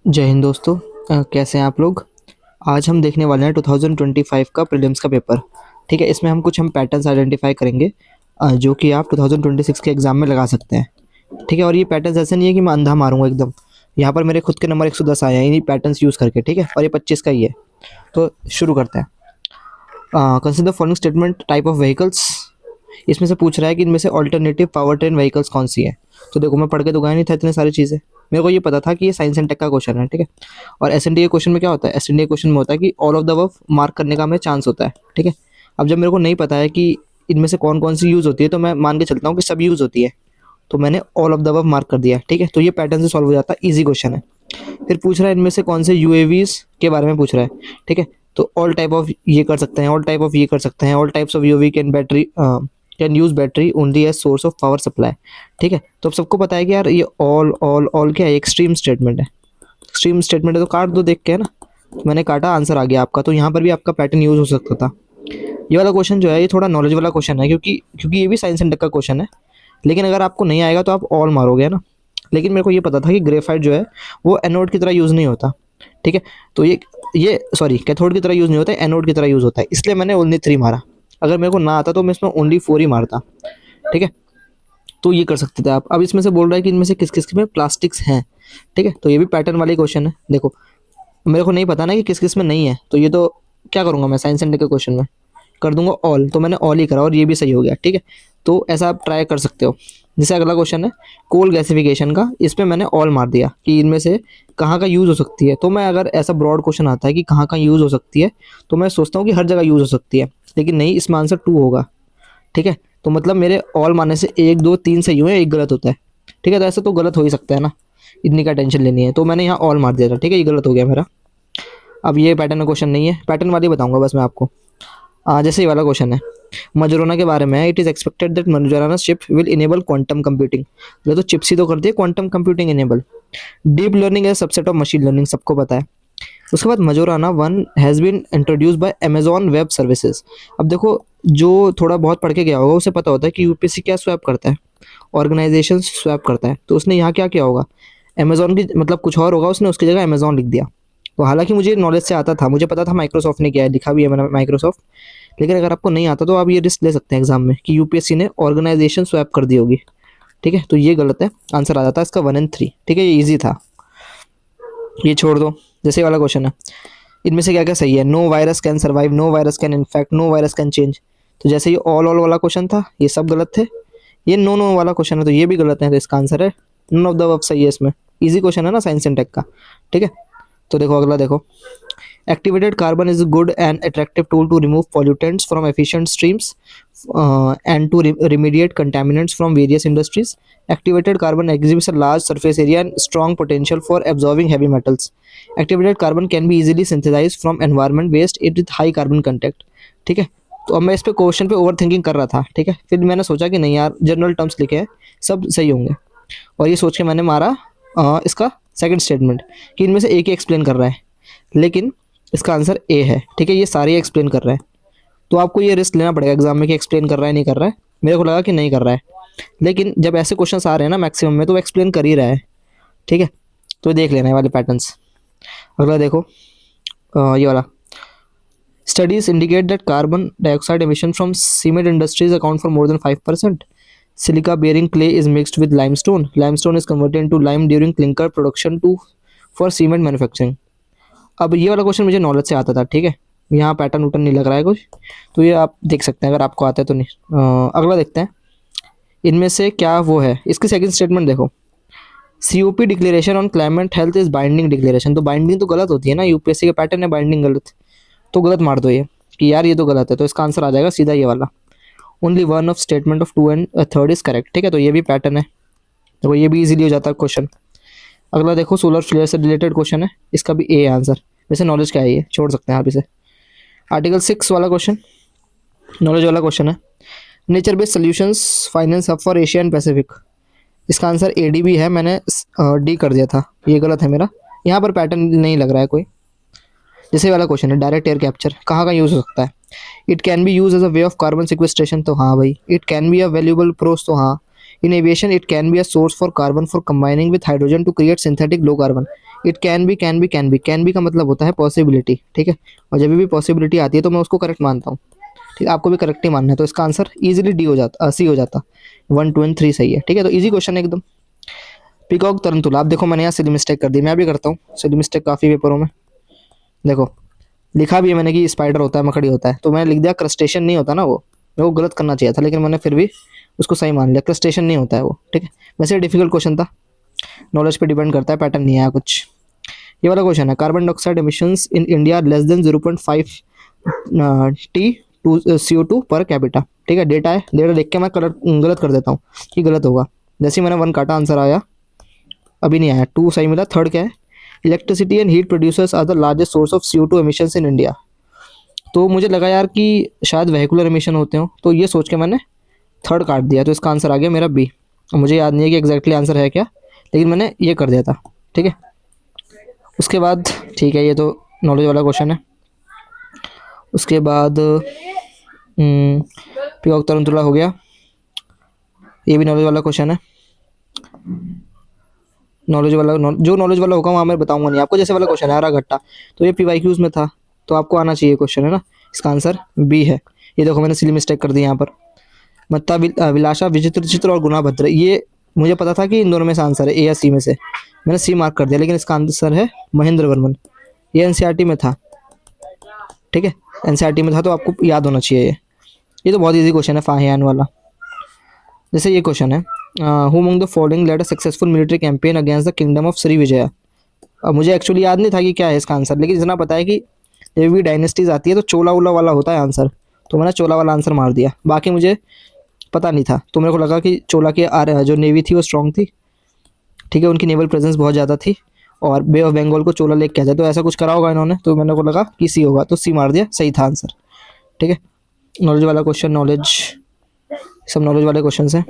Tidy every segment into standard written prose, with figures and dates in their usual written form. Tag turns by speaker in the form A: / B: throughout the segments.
A: जय हिंद दोस्तों। कैसे हैं आप लोग। आज हम देखने वाले हैं 2025 का प्रीलिम्स का पेपर। ठीक है, इसमें हम पैटर्न्स आइडेंटिफाई करेंगे जो कि आप 2026 के एग्ज़ाम में लगा सकते हैं। ठीक है, और ये पैटर्न्स ऐसे नहीं है कि मैं अंधा मारूंगा एकदम। यहाँ पर मेरे खुद के नंबर 110 आए हैं इन्हीं पैटर्न्स यूज़ करके। ठीक है, और ये 25 का ही है। तो शुरू करते हैं। Consider following statement type of vehicles. इसमें से पूछ रहा है कि इनमें से ऑल्टरनेटिव पावर ट्रेन व्हीकल्स कौन सी है। तो देखो, मैं पढ़ के तो गया नहीं था इतनी सारी चीज़ें। मेरे को ये पता था कि ये साइंस एंड टेक का क्वेश्चन है। ठीक है, और एसएनडीए क्वेश्चन में क्या होता है, एसएनडीए क्वेश्चन में होता है कि all of the above mark करने का हमें चांस होता है। ठीक है, अब जब मेरे को नहीं पता है कि इनमें से कौन कौन सी यूज़ होती है, तो मैं मान के चलता हूँ कि सब यूज़ होती है, तो मैंने all of the above mark कर दिया। ठीक है, तो ये पैटर्न से सॉल्व हो जाता है, ईजी क्वेश्चन है। फिर पूछ रहा है इनमें से कौन से यूएवीज के बारे में पूछ रहा है। ठीक है, तो ऑल टाइप ऑफ ये कर सकते हैं, ऑल टाइप ऑफ ये कर सकते हैं, all types of UV can use battery only as source of power supply. ठीक है, तो अब सबको पता है कि यार ये ऑल ऑल ऑल क्या है, एक्सट्रीम स्टेटमेंट है। एक्सट्रीम स्टेटमेंट है तो काट दो देख के, है ना। तो मैंने काटा, आंसर आ गया आपका। तो यहाँ पर भी आपका पैटर्न यूज हो सकता था। ये वाला क्वेश्चन जो है ये थोड़ा नॉलेज वाला क्वेश्चन है, क्योंकि क्योंकि ये भी साइंस एंड टेक का क्वेश्चन है। लेकिन अगर आपको नहीं आएगा तो आप ऑल मारोगे, है ना। लेकिन मेरे को ये पता था कि ग्रेफाइट जो है वो एनोड की तरह यूज़ नहीं होता। ठीक है, तो ये सॉरी, कैथोड की तरह यूज़ नहीं होता है, एनोड की तरह यूज़ होता है, इसलिए मैंने ओनली 3 मारा। अगर मेरे को ना आता तो मैं इसमें ओनली 4 ही मारता। ठीक है, तो ये कर सकते थे आप। अब इसमें से बोल रहा है कि इनमें से किस किस में प्लास्टिक्स हैं। ठीक है, तो ये भी पैटर्न वाली क्वेश्चन है। देखो, मेरे को नहीं पता ना कि किस किस में नहीं है, तो ये तो क्या करूँगा मैं, साइंस एंड के क्वेश्चन में कर दूंगा ऑल। तो मैंने ऑल ही करा और ये भी सही हो गया। ठीक है, तो ऐसा आप ट्राई कर सकते हो। जैसे अगला क्वेश्चन है कोल गैसिफिकेशन का, इसमें मैंने ऑल मार दिया कि इनमें से कहाँ का यूज़ हो सकती है। तो मैं, अगर ऐसा ब्रॉड क्वेश्चन आता है कि कहाँ का यूज़ हो सकती है, तो मैं सोचता हूँ कि हर जगह यूज़ हो सकती है, लेकिन नहीं, इसमें आंसर 2 होगा। ठीक है, तो मतलब मेरे ऑल मारने से 1 2 3 सही हुए, एक गलत होता है। ठीक है, तो ऐसा तो गलत हो ही सकता है ना, इतनी का टेंशन लेनी है। तो मैंने यहाँ ऑल मार दिया था। ठीक है, ये गलत हो गया मेरा। अब ये पैटर्न का क्वेश्चन नहीं है, पैटर्न वाली बताऊंगा बस मैं आपको। जैसे ये वाला क्वेश्चन है, मजोराना के बारे में है। It is expected that Majorana chip will enable quantum computing. तो चिप्स ही तो करती है quantum computing enable. Deep learning है सबसेट ऑफ मशीन लर्निंग, सबको पता है। उसके बाद Majorana one has been introduce by Amazon web services. अब देखो, जो थोड़ा बहुत पढ़ के गया होगा उसे पता होता है कि यूपीएससी क्या स्वैप करता है, ऑर्गेनाइजेशन स्वैप करता है। तो उसने यहाँ क्या किया होगा, अमेजॉन की मतलब कुछ और होगा, उसने उसकी जगह अमेजॉन लिख दिया। तो हालांकि मुझे नॉलेज से आता था, मुझे पता था माइक्रोसॉफ्ट ने किया है, लिखा भी है मैंने माइक्रोसॉफ्ट। लेकिन अगर आपको नहीं आता तो आप ये रिस्क ले सकते हैं एग्जाम में कि यूपीएससी ने ऑर्गेनाइजेशन स्वैप कर दी होगी। ठीक है, तो ये गलत है, आंसर आ जाता है इसका 1 और 3। ठीक है, ये ईजी था, ये छोड़ दो। जैसे वाला क्वेश्चन है, इनमें से क्या क्या सही है। No virus can survive, no virus can infect, no virus can change. तो जैसे ये ऑल ऑल वाला क्वेश्चन था, ये सब गलत थे। ये नो नो वाला क्वेश्चन है, तो ये भी गलत है। तो इसका आंसर है नन ऑफ द अबव सही है इसमें। इजी क्वेश्चन है ना साइंस एंड टेक का। ठीक है, तो देखो अगला देखो, activated carbon is a good and attractive tool to remove pollutants from efficient streams and to remediate contaminants from various industries. Activated carbon exhibits a large surface area and strong potential for absorbing heavy metals. Activated carbon can be easily synthesized from environment waste it with high carbon contact. ठीक है, तो अब मैं इस पे question पे over thinking कर रहा था। ठीक है, फिर मैंने सोचा कि नहीं यार, जनरल टर्म्स लिखे हैं, सब सही होंगे। और ये सोच के मैंने मारा इसका सेकंड स्टेटमेंट कि इनमें से एक ही एक्सप्लेन कर रहा है, लेकिन इसका आंसर ए है। ठीक है, ये सारे एक्सप्लेन कर रहा है। तो आपको ये रिस्क लेना पड़ेगा एग्जाम में कि एक्सप्लेन कर रहा है नहीं कर रहा है। मेरे को लगा कि नहीं कर रहा है, लेकिन जब ऐसे क्वेश्चन आ रहे हैं ना मैक्सिमम में, तो वो एक्सप्लेन कर ही रहा है। ठीक है, तो देख लेना है वाले पैटर्न्स। अगला देखो, ये वाला, studies indicate that carbon dioxide emission from cement industries account for more than 5%। Silica bearing clay is mixed with limestone, limestone is converted into lime during clinker production to for cement manufacturing. अब ये वाला question मुझे knowledge से आता था। ठीक है, यहाँ पैटर्न वूटर्न नहीं लग रहा है कुछ, तो ये आप देख सकते हैं अगर आपको आता है तो। नहीं, अगला देखते हैं, इनमें से क्या वो है। इसकी सेकंड स्टेटमेंट देखो, COP declaration on climate health is binding declaration. तो बाइंडिंग तो गलत होती है ना, यूपीएससी के पैटर्न है बाइंडिंग गलत, तो गलत मार दो ये कि यार ये तो गलत है। तो इसका आंसर आ जाएगा सीधा ये वाला, only one of statement of 2 and 3 is correct. ठीक है, तो ये भी पैटर्न है, तो ये भी इजीली हो जाता है क्वेश्चन। अगला देखो, सोलर फ्लेयर से रिलेटेड क्वेश्चन है, इसका भी ए आंसर। वैसे नॉलेज क्या है, ये छोड़ सकते हैं आप इसे। आर्टिकल 6 वाला क्वेश्चन नॉलेज वाला क्वेश्चन है, nature based solutions finance hub for Asia and Pacific. इसका आंसर ए डी भी है, मैंने डी कर दिया था, ये गलत है मेरा। यहाँ पर पैटर्न नहीं लग रहा है कोई। जैसे वाला क्वेश्चन है, डायरेक्ट एयर कैप्चर कहाँ का यूज़ हो सकता है। It can be use as a way of carbon sequestration, तो हाँ भाई। It can be a valuable pros, तो हाँ। In aviation it can be a source for carbon for combining with hydrogen to create synthetic low carbon. It can be का मतलब होता है possibility, ठीक है, और जब भी पॉसिबिलिटी आती है तो मैं उसको करेक्ट मानता हूँ, ठीक है, आपको भी करेक्ट ही मानना है, तो इसका आंसर इजीली डी हो जाता, सी हो जाता, 1 2 एंड 3 सही है, ठीक है, तो इजी क्वेश्चन है एकदम। पिकॉक तरंतुला, आप देखो मैंने यहाँ सिली मिस्टेक कर दी, मैं भी करता हूँ सिली मिस्टेक काफ़ी पेपरों में। देखो लिखा भी है मैंने कि स्पाइडर होता है, मकड़ी होता है, तो मैंने लिख दिया क्रस्टेशन नहीं होता ना वो, मेरे को गलत करना चाहिए था, लेकिन मैंने फिर भी उसको सही मान लिया, क्रस्टेशन नहीं होता है वो, ठीक है। वैसे डिफिकल्ट क्वेश्चन था, नॉलेज पे डिपेंड करता है, पैटर्न नहीं आया कुछ। ये वाला क्वेश्चन है, carbon dioxide emissions in India less than 0.5 T to CO2 per capita, ठीक है। डेटा है, डेटा देख के मैं गलत कर देता हूँ कि गलत होगा, जैसे ही मैंने 1 काटा आंसर आया, अभी नहीं आया, 2 सही मिला। थर्ड क्या है, electricity and heat producers are the largest source of CO2 emissions in India. तो मुझे लगा यार कि शायद वेहिकुलर एमिशन होते हो, तो ये सोच के मैंने थर्ड काट दिया, तो इसका आंसर आ गया मेरा बी। मुझे याद नहीं है कि एग्जैक्टली आंसर है क्या, लेकिन मैंने ये कर दिया था, ठीक है। उसके बाद ठीक है, ये तो नॉलेज वाला क्वेश्चन है। उसके बाद पिकॉक तरंतुला हो गया, ये भी नॉलेज वाला क्वेश्चन है। नॉलेज वाला जो नॉलेज वाला होगा वहाँ मैं बताऊंगा नहीं आपको, जैसे वाला क्वेश्चन है हरा घट्टा, तो ये PYQs में था, तो आपको आना चाहिए क्वेश्चन, है ना। इसका आंसर बी है। ये देखो मैंने सिली मिस्टेक कर दी यहाँ पर, मत्ता विलासा विचित्र चित्र और गुना भद्र, ये मुझे पता था कि इन दोनों में से आंसर है, ए या सी में से, मैंने सी मार्क कर दिया, लेकिन इसका आंसर है महेंद्र वर्मन। ये एनसीईआरटी में था, ठीक है, एनसीईआरटी में था, तो आपको याद होना चाहिए ये तो बहुत ईजी क्वेश्चन है, फाहियान वाला। जैसे ये क्वेश्चन है, who among the following led a successful military campaign against the kingdom of Sri Vijaya. अब मुझे एक्चुअली याद नहीं था कि क्या है इसका आंसर, लेकिन इतना पता है कि जब भी डायनेस्टीज आती है तो चोला उला वाला होता है आंसर, तो मैंने चोला वाला आंसर मार दिया, बाकी मुझे पता नहीं था, तो मेरे को लगा कि चोला की जो नेवी थी वो स्ट्रांग थी, ठीक है, उनकी नेवल प्रेजेंस बहुत ज़्यादा थी, और बे ऑफ बंगाल को चोला लेक कहते हैं, तो ऐसा कुछ करा होगा इन्होंने, तो मैंने को लगा कि सी होगा, तो सी मार दिया, सही था आंसर, ठीक है। नॉलेज वाला क्वेश्चन, नॉलेज सब नॉलेज वाले क्वेश्चन हैं।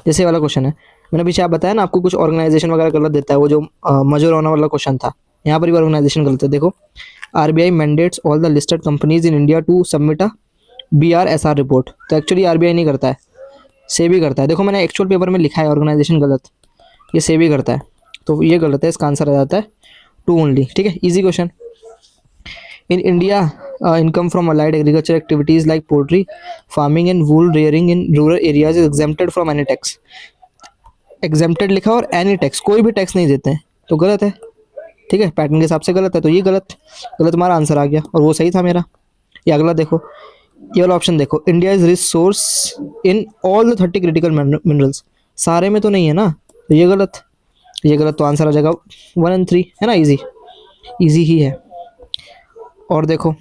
A: जैसे वाला क्वेश्चन है, मैंने पीछे आप बताया ना आपको कुछ ऑर्गेनाइजेशन वगैरह गलत देता है, वो जो मजूराना वाला क्वेश्चन था, यहाँ पर भी ऑर्गेनाइजेशन गलत है। देखो RBI mandates all the listed companies in India to submit a BRSR report, तो एक्चुअली RBI नहीं करता है, सेबी करता है। देखो मैंने एक्चुअल पेपर में लिखा है ऑर्गेनाइजेशन गलत, ये सेबी करता है, तो ये गलत है, इसका आंसर आ जाता है 2 ओनली, ठीक है, easy question. In India income from allied agriculture activities like poultry farming and wool rearing in rural areas is exempted from any tax। exempted लिखा और एनी टैक्स, कोई भी टैक्स नहीं देते हैं, तो गलत है, ठीक है, पैटर्न के हिसाब से गलत है, तो ये गलत गलत हमारा आंसर आ गया, और वो सही था मेरा। ये अगला देखो, ये वाला ऑप्शन देखो, India is rich source in all the 30 critical minerals, सारे में तो नहीं है ना, तो ये गलत, ये गलत, तो आंसर आ जाएगा 1 एंड 3, है ना, इजी इजी ही है। और देखो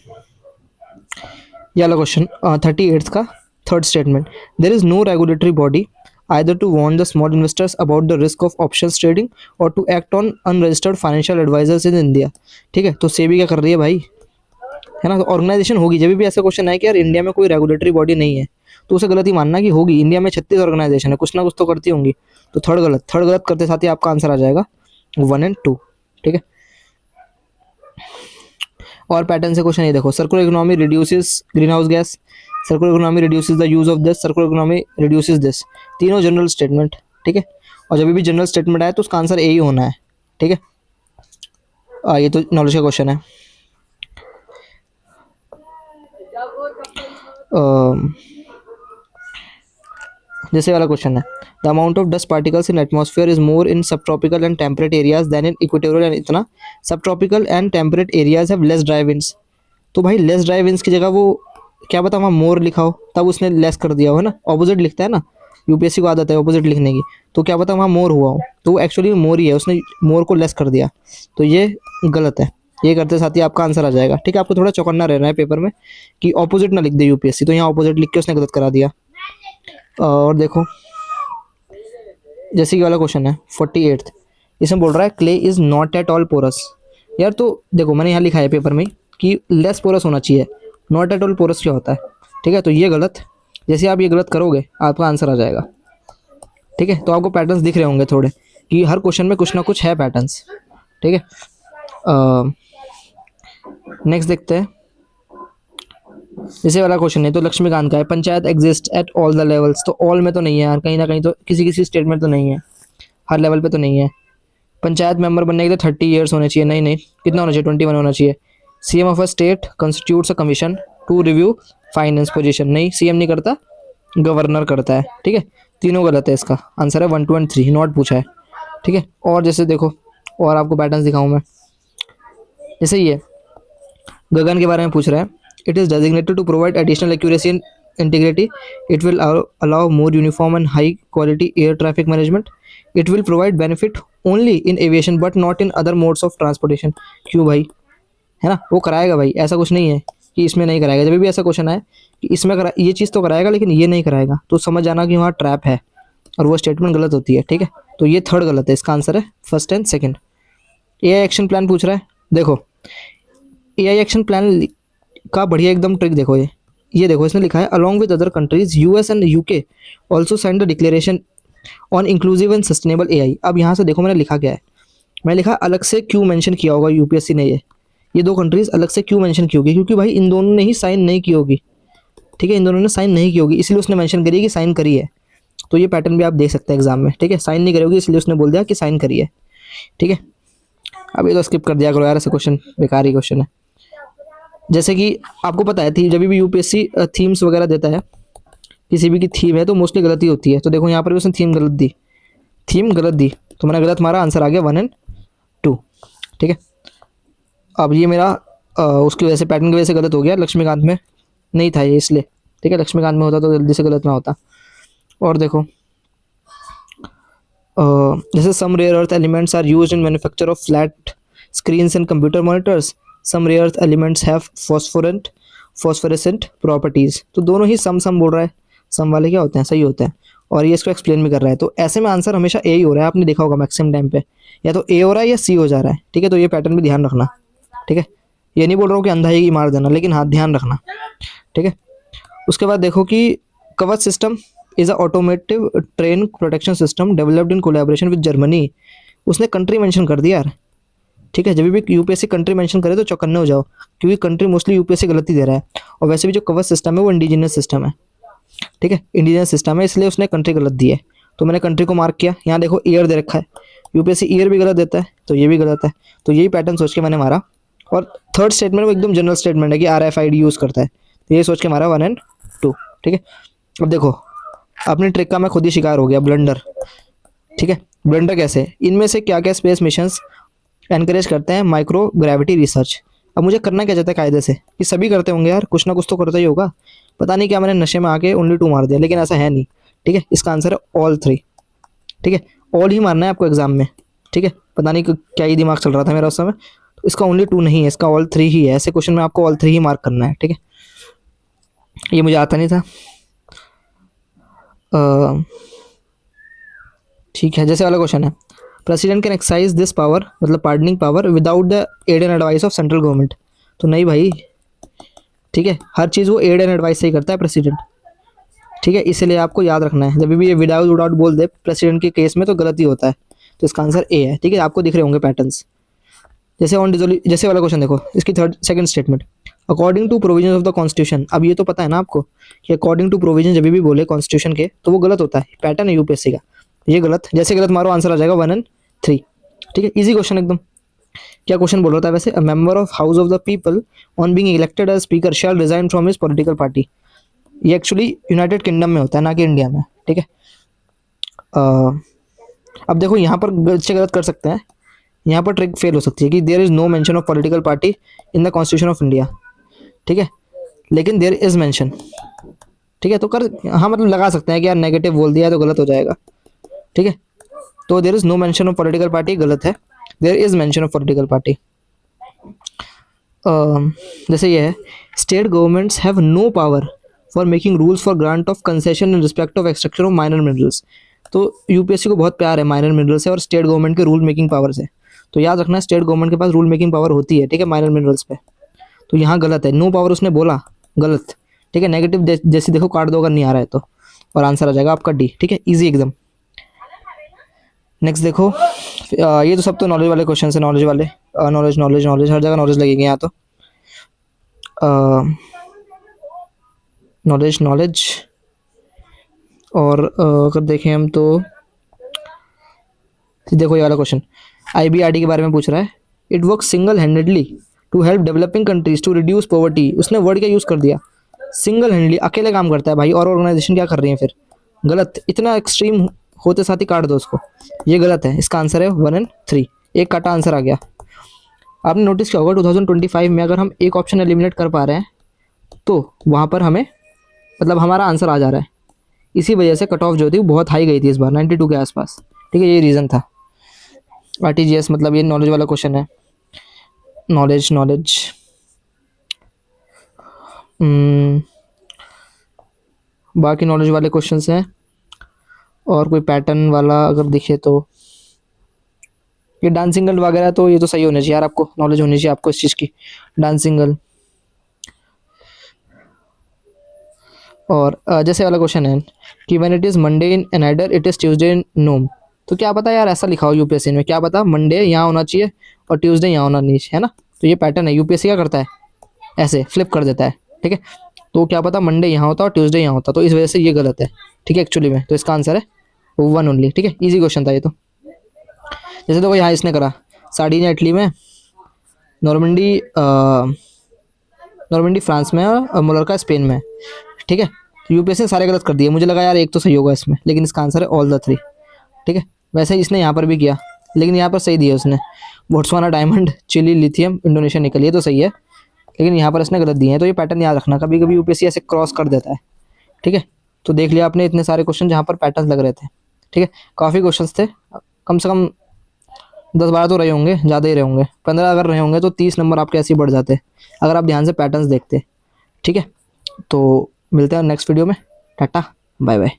A: ये वाला क्वेश्चन 38 का third statement, there is no regulatory body either to warn the small investors about the risk of options trading or to act on unregistered financial advisors in India, ठीक है, तो सेबी क्या कर रही है भाई, है ना, तो ऑर्गेनाइजेशन होगी, जब भी ऐसा क्वेश्चन है कि यार इंडिया में कोई रेगुलेटरी बॉडी नहीं है, तो उसे गलत ही मानना कि होगी, इंडिया में 36 ऑर्गेनाइजेशन है, कुछ ना कुछ तो करती होंगी, तो थर्ड गलत करते साथ ही आपका आंसर आ जाएगा 1 एंड 2, ठीक है। और पैटर्न से क्वेश्चन ये देखो, circular economy reduces green house gas, circular economy reduces the use of this, circular economy reduces this, तीनों जनरल स्टेटमेंट, ठीक है, और जब भी जनरल स्टेटमेंट आए तो उसका आंसर ए ही होना है, ठीक है। ये तो नॉलेज का क्वेश्चन है। जैसे वाला क्वेश्चन है, the amount of dust particles in atmosphere is more in subtropical and temperate areas than in equatorial and इतना subtropical and temperate areas have less dry winds, तो भाई less dry winds की जगह वो क्या पता वहाँ मोर लिखा हो, तब उसने लेस कर दिया हो, है ना, ऑपोजिट लिखता है ना, यूपीएससी को आदत है ऑपोजिट लिखने की, तो क्या पता वहाँ मोर हुआ हो, तो वो एक्चुअली मोर ही है, उसने मोर को लेस कर दिया, तो ये गलत है, ये करते साथ ही आपका आंसर आ जाएगा, ठीक है। आपको थोड़ा चौकन्ना रहना है पेपर में कि ऑपोजिट ना लिख दे यूपीएससी, तो यहाँ ऑपोजिट लिख के उसने गलत करा दिया। और देखो जैसे कि वाला क्वेश्चन है 48, इसमें बोल रहा है clay is not at all porous, यार तो देखो मैंने यहाँ लिखा है पेपर में कि लेस पोरस होना चाहिए, नॉट एट ऑल पोरस क्या होता है, ठीक है, तो ये गलत, जैसे आप ये गलत करोगे आपका आंसर आ जाएगा, ठीक है। तो आपको पैटर्न्स दिख रहे होंगे थोड़े कि हर क्वेश्चन में कुछ ना कुछ है पैटर्न्स, ठीक है। नेक्स्ट देखते हैं, जैसे वाला क्वेश्चन है तो लक्ष्मीकांत का है, panchayat exist at all the levels, तो ऑल में तो नहीं है यार, कहीं ना कहीं तो किसी किसी स्टेट में तो नहीं है, हर लेवल पे तो नहीं है। पंचायत मेंबर बनने के लिए 30 ईयर्स होने चाहिए, नहीं नहीं, कितना होना चाहिए, 21 होना चाहिए। CM of a state constitutes a commission to review finance position, नहीं सीएम नहीं करता, गवर्नर करता है, ठीक है। तीनों गलत है, इसका आंसर है 1, 2 एंड 3, नॉट पूछा है, ठीक है। और जैसे देखो, और आपको पैटर्न्स दिखाऊं मैं, जैसे ये गगन के बारे में पूछ रहा है, it is designated to provide additional accuracy and integrity, it will allow more uniform and high quality air traffic management, it will provide benefit only in aviation but not in other modes of transportation. क्यों भाई, है ना, वो कराएगा भाई, ऐसा कुछ नहीं है कि इसमें नहीं कराएगा। जब भी ऐसा क्वेश्चन आए कि इसमें करा ये चीज़ तो कराएगा लेकिन ये नहीं कराएगा, तो समझ जाना कि वहाँ ट्रैप है और वो स्टेटमेंट गलत होती है, ठीक है। तो ये थर्ड गलत है, इसका आंसर है first and second. AI action plan पूछ रहा है, देखो एआई एक्शन प्लान का बढ़िया एकदम ट्रिक देखो, ये देखो इसने लिखा है along with other countries US and UK also sign the declaration on inclusive and sustainable AI. अब यहाँ से देखो मैंने लिखा क्या है, मैं लिखा अलग से क्यों मेंशन किया होगा यूपीएससी ने, ये दो कंट्रीज अलग से क्यों मेंशन की होगी, क्योंकि भाई इन दोनों ने ही साइन नहीं की होगी, ठीक है, इन दोनों ने साइन नहीं की होगी, इसलिए उसने मेंशन करी कि साइन करी है। तो ये पैटर्न भी आप देख सकते हैं एग्जाम में, ठीक है, साइन नहीं करी होगी इसलिए उसने बोल दिया कि साइन करी है, ठीक है। अब ये तो स्किप कर दिया करो यार, ऐसे क्वेश्चन बेकार ही क्वेश्चन है। जैसे कि आपको पता है थी जब भी यूपीएससी थीम्स वगैरह देता है, किसी भी की थीम है तो मोस्टली गलती होती है, तो देखो यहाँ पर भी उसने थीम गलत दी, थीम गलत दी, तो मैंने गलत मारा, आंसर आ गया 1 एंड 2, ठीक है। अब ये मेरा उसकी वजह से पैटर्न की वजह से गलत हो गया, लक्ष्मीकांत में नहीं था ये इसलिए, ठीक है, लक्ष्मीकांत में होता तो जल्दी से गलत ना होता। और देखो जैसे some rare earth elements are used in manufacture of flat screens and computer monitors, some rare earth elements have phosphorescent properties, तो दोनों ही सम बोल रहा है, सम वाले क्या होते हैं, सही होते हैं, और ये इसको एक्सप्लेन भी कर रहा है, तो ऐसे में आंसर हमेशा ए ही हो रहा है, आपने देखा होगा मैक्सिमम टाइम पे, या तो ए हो रहा है या सी हो जा रहा है, ठीक है। तो ये पैटर्न भी ध्यान रखना, ठीक है, ये नहीं बोल रहा हूँ कि अंधा ही मार देना, लेकिन हाँ ध्यान रखना, ठीक है। उसके बाद देखो कि कवच system is a automotive train protection system developed in collaboration with Germany, उसने कंट्री मेंशन कर दिया यार, ठीक है। जब भी यूपीएससी कंट्री मेंशन करे तो चौकन्ने हो जाओ, क्योंकि कंट्री मोस्टली यूपीएससी गलती दे रहा है, और वैसे भी जो कवच सिस्टम है वो इंडिजिनियस सिस्टम है, ठीक है, इंडिजिनियस सिस्टम है, इसलिए उसने कंट्री गलत दी है, तो मैंने कंट्री को मार्क किया। यहाँ देखो ईयर दे रखा है, यूपीएससी ईयर भी गलत देता है, तो ये भी गलत है, तो यही पैटर्न सोच के मैंने मारा। और थर्ड स्टेटमेंट वो एकदम जनरल स्टेटमेंट है कि आरएफआईडी यूज़ करता है, तो ये सोच के मारा 1 एंड 2, ठीक है। अब देखो अपनी ट्रिक का मैं खुद ही शिकार हो गया, ब्लंडर, ठीक है। ब्लंडर कैसे, इनमें से क्या क्या स्पेस मिशंस एनकरेज करते हैं माइक्रो ग्रेविटी रिसर्च। अब मुझे करना क्या चाहता है कायदे से, कि सभी करते होंगे यार, कुछ ना कुछ तो करता ही होगा, पता नहीं क्या मैंने नशे में आके ओनली 2 मार दिया, लेकिन ऐसा है नहीं, ठीक है। इसका आंसर है ऑल 3, ठीक है, ऑल ही मारना है आपको एग्जाम में, ठीक है। पता नहीं क्या ही दिमाग चल रहा था मेरा उस समय, तो इसका ओनली 2 नहीं है, इसका ऑल 3 ही है, ऐसे क्वेश्चन में आपको ऑल 3 ही मार्क करना है, ठीक है। ये मुझे आता नहीं था, ठीक है। जैसे वाला क्वेश्चन है, president can exercise this power, मतलब pardoning power without the aid and advice of central government, तो नहीं भाई, ठीक है, हर चीज़ वो एड एंड एडवाइस से ही करता है प्रेसिडेंट, ठीक है, इसलिए आपको याद रखना है, जब भी ये विदाउट विदाउट बोल दे प्रेसिडेंट के केस में तो गलती होता है, तो इसका आंसर ए है, ठीक है। आपको दिख रहे होंगे पैटर्न्स। जैसे ऑन जैसे वाला क्वेश्चन देखो, इसकी second statement, according to provision of the constitution, अब ये तो पता है ना आपको कि अकॉर्डिंग टू प्रोविजन जब भी बोले कॉन्स्टिट्यूशन के तो वो गलत होता है, पैटर्न है यूपीएससी का, ये गलत, जैसे गलत मारो आंसर आ जाएगा 1 एंड 3, ठीक है, इजी क्वेश्चन एकदम। क्या क्वेश्चन बोल रहा था वैसे, a member of house of the people on being elected as speaker shall resign from his political party, ये एक्चुअली यूनाइटेड किंगडम में होता है ना कि इंडिया में, ठीक है। अब देखो यहाँ पर बच्चे गलत कर सकते हैं, यहाँ पर ट्रिक फेल हो सकती है कि there is no mention of political party in the constitution of India, ठीक है, लेकिन देयर इज मेंशन, ठीक है, तो कर हाँ मतलब लगा सकते हैं कि यार नेगेटिव बोल दिया तो गलत हो जाएगा, ठीक है। तो there is no mention of political party गलत है, there is mention of political party. जैसे ये है, state governments have no power for making rules for grant of concession in respect of extraction of minor minerals, तो UPSC को बहुत प्यार है माइनर मिनरल से और स्टेट गवर्नमेंट के रूल मेकिंग पावर से, तो याद रखना स्टेट गवर्नमेंट के पास रूल मेकिंग पावर होती है, ठीक है, माइनर मिनरल्स पे, तो यहाँ गलत है, नो पावर उसने बोला गलत, ठीक है, नेगेटिव जैसे देखो काट दो अगर नहीं आ रहा है तो, और आंसर आ जाएगा आपका डी, ठीक है, इजी एकदम। नेक्स्ट देखो, ये तो सब तो नॉलेज वाले क्वेश्चन है, नॉलेज वाले, नॉलेज नॉलेज नॉलेज हर जगह नॉलेज लगेंगे यहाँ तो। Knowledge knowledge. और अगर देखें हम तो देखो ये वाला क्वेश्चन IBRD के बारे में पूछ रहा है। It work single handedly to help developing countries to reduce poverty. उसने वर्ड क्या यूज़ कर दिया, सिंगल हैंडली, अकेले काम करता है भाई। और ऑर्गेनाइजेशन क्या कर रही है फिर, गलत। इतना एक्सट्रीम होते साथ ही काट दो उसको, ये गलत है। इसका आंसर है 1 और 3, एक काटा आंसर आ गया। आपने नोटिस किया होगा 2025 में अगर हम एक ऑप्शन एलिमिनेट कर पा रहे हैं तो वहाँ पर हमें मतलब हमारा आंसर आ जा रहा है। इसी वजह से कट ऑफ जो थी वो बहुत हाई गई थी इस बार, 92 के आसपास। ठीक है, ये रीज़न था। RTGS मतलब ये नॉलेज वाला क्वेश्चन है। नॉलेज नॉलेज बाकी नॉलेज वाले क्वेश्चंस हैं। और कोई पैटर्न वाला अगर दिखे तो ये डांसिंगल वगैरह, तो ये तो सही होना चाहिए यार, आपको नॉलेज होनी चाहिए आपको इस चीज़ की, डांसिंगल। और जैसे वाला क्वेश्चन है कि when it is Monday in Anadyr it is Tuesday in Nome. तो क्या पता यार, ऐसा लिखा हो यूपीएससी में, क्या पता मंडे यहाँ होना चाहिए और ट्यूसडे यहाँ होना नहीं, है ना। तो ये पैटर्न है, यूपीएससी क्या करता है, ऐसे फ्लिप कर देता है। ठीक है, तो क्या पता मंडे यहाँ होता और ट्यूसडे यहाँ होता, तो इस वजह से ये गलत है। ठीक है, एक्चुअली में तो इसका आंसर है 1 ओनली। ठीक है, ईजी क्वेश्चन था ये तो। जैसे तो यहाँ इसने करा, साड़ी ने इटली में, नॉर्मंडी नॉर्मंडी फ्रांस में और मोलरका स्पेन में। ठीक है, तो यूपीएससी ने सारे गलत कर दिए। मुझे लगा यार एक तो सही होगा इसमें, लेकिन इसका आंसर है ऑल द 3। ठीक है, वैसे ही इसने यहाँ पर भी किया, लेकिन यहाँ पर सही दिया उसने। Botswana diamond, Chile lithium, Indonesia nickel, ये तो सही है, लेकिन यहाँ पर इसने गलत दिए हैं। तो ये पैटर्न याद रखना, कभी कभी यूपीएससी ऐसे क्रॉस कर देता है। ठीक है, तो देख लिया आपने इतने सारे क्वेश्चन जहाँ पर पैटर्न लग रहे थे। ठीक है, काफ़ी क्वेश्चन थे, कम से कम 10-12 तो रहे होंगे, ज़्यादा ही रहे होंगे। 15 अगर रहे होंगे तो 30 नंबर आपके ऐसे ही बढ़ जाते अगर आप ध्यान से पैटर्न्स देखते। ठीक है, तो मिलते हैं नेक्स्ट वीडियो में। Tata bye bye.